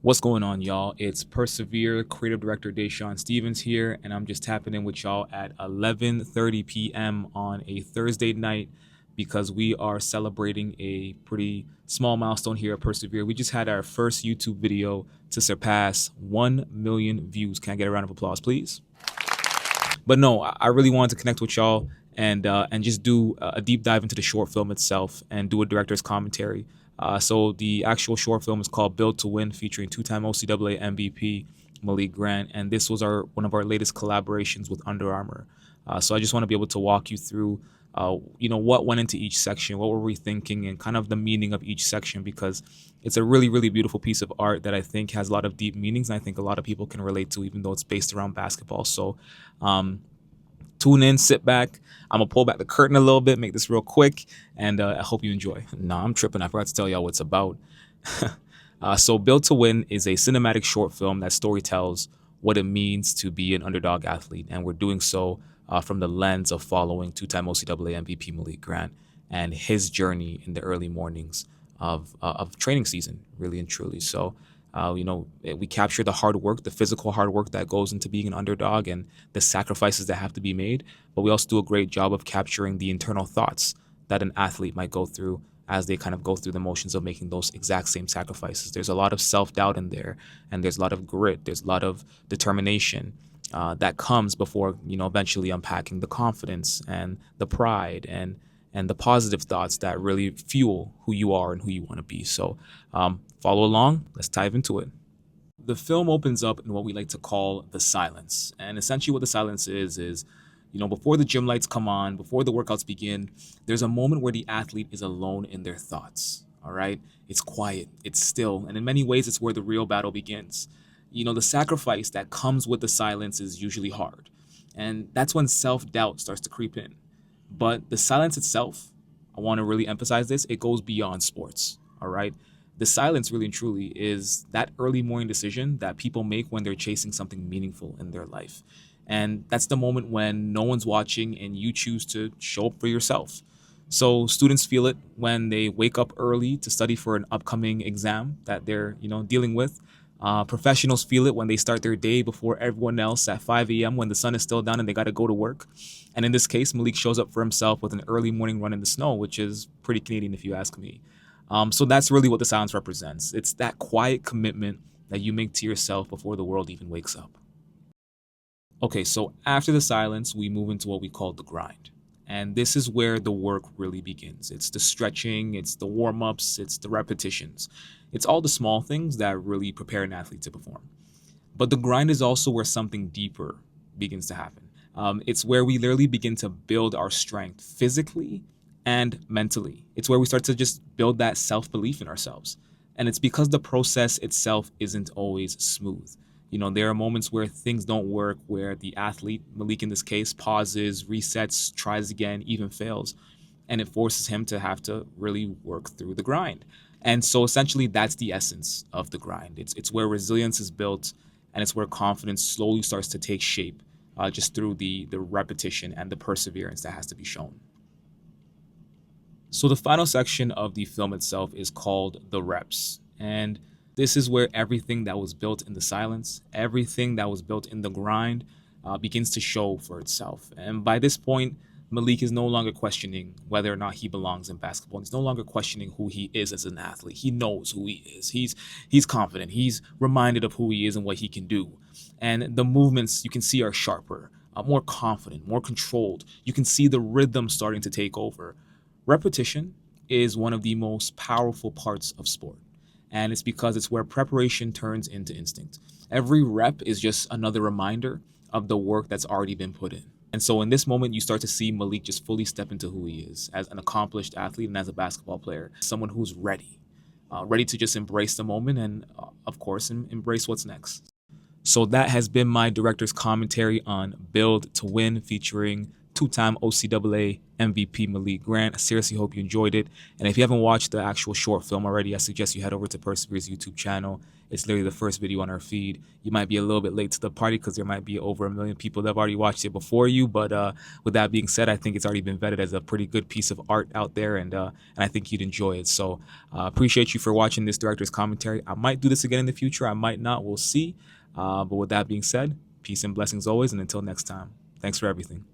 What's going on, y'all? It's Persevere creative director Dashawn Stevens here, and I'm just tapping in with y'all at 11:30 p.m. on a Thursday night because we are celebrating a pretty small milestone here at Persevere. We just had our first YouTube video to surpass 1 million views. Can I get a round of applause, please? But no, I really wanted to connect with y'all and just do a deep dive into the short film itself and do a director's commentary. So the actual short film is called Build to Win, featuring two-time OCAA MVP Malik Grant, and this was one of our latest collaborations with Under Armour. So I just want to be able to walk you through, what went into each section, what were we thinking, and kind of the meaning of each section, because it's a really, really beautiful piece of art that I think has a lot of deep meanings, and I think a lot of people can relate to, even though it's based around basketball. So tune in, sit back. I'm gonna pull back the curtain a little bit, make this real quick, and I hope you enjoy. Nah, I'm tripping. I forgot to tell y'all what it's about. So Build to Win is a cinematic short film that storytells what it means to be an underdog athlete, and we're doing so from the lens of following two-time OCAA MVP Malik Grant and his journey in the early mornings of training season, really and truly. So we capture the hard work, the physical hard work that goes into being an underdog and the sacrifices that have to be made. But we also do a great job of capturing the internal thoughts that an athlete might go through as they kind of go through the motions of making those exact same sacrifices. There's a lot of self-doubt in there, and there's a lot of grit. There's a lot of determination that comes before, eventually unpacking the confidence and the pride and the positive thoughts that really fuel who you are and who you want to be. So follow along. Let's dive into it. The film opens up in what we like to call the silence. And essentially what the silence is, before the gym lights come on, before the workouts begin, there's a moment where the athlete is alone in their thoughts. All right? It's quiet, it's still, and in many ways, it's where the real battle begins. The sacrifice that comes with the silence is usually hard. And that's when self-doubt starts to creep in. But the silence itself, I want to really emphasize this, it goes beyond sports, all right? The silence really and truly is that early morning decision that people make when they're chasing something meaningful in their life. And that's the moment when no one's watching and you choose to show up for yourself. So students feel it when they wake up early to study for an upcoming exam that they're, dealing with. Professionals feel it when they start their day before everyone else at 5 a.m. when the sun is still down and they got to go to work. And in this case, Malik shows up for himself with an early morning run in the snow, which is pretty Canadian if you ask me. So that's really what the silence represents. It's that quiet commitment that you make to yourself before the world even wakes up. Okay, so after the silence, we move into what we call the grind. And this is where the work really begins. It's the stretching, it's the warm-ups, it's the repetitions. It's all the small things that really prepare an athlete to perform. But the grind is also where something deeper begins to happen. It's where we literally begin to build our strength physically and mentally. It's where we start to just build that self-belief in ourselves. And it's because the process itself isn't always smooth. There are moments where things don't work, where the athlete, Malik in this case, pauses, resets, tries again, even fails. And it forces him to have to really work through the grind. And so essentially that's the essence of the grind. It's where resilience is built, and it's where confidence slowly starts to take shape just through the repetition and the perseverance that has to be shown. So the final section of the film itself is called the reps. And this is where everything that was built in the silence, everything that was built in the grind begins to show for itself. And by this point, Malik is no longer questioning whether or not he belongs in basketball. He's no longer questioning who he is as an athlete. He knows who he is. He's confident. He's reminded of who he is and what he can do. And the movements you can see are sharper, more confident, more controlled. You can see the rhythm starting to take over. Repetition is one of the most powerful parts of sport. And it's because it's where preparation turns into instinct. Every rep is just another reminder of the work that's already been put in. And so in this moment, you start to see Malik just fully step into who he is as an accomplished athlete and as a basketball player, someone who's ready to just embrace the moment and, of course, embrace what's next. So that has been my director's commentary on Build to Win, featuring two-time OCAA MVP Malik Grant. I seriously hope you enjoyed it. And if you haven't watched the actual short film already, I suggest you head over to Persevere's YouTube channel It's literally the first video on our feed. You might be a little bit late to the party because there might be over 1 million people that have already watched it before you. But with that being said, I think it's already been vetted as a pretty good piece of art out there, and I think you'd enjoy it. So appreciate you for watching this director's commentary. I might do this again in the future. I might not. We'll see. But with that being said, peace and blessings always, and until next time, thanks for everything.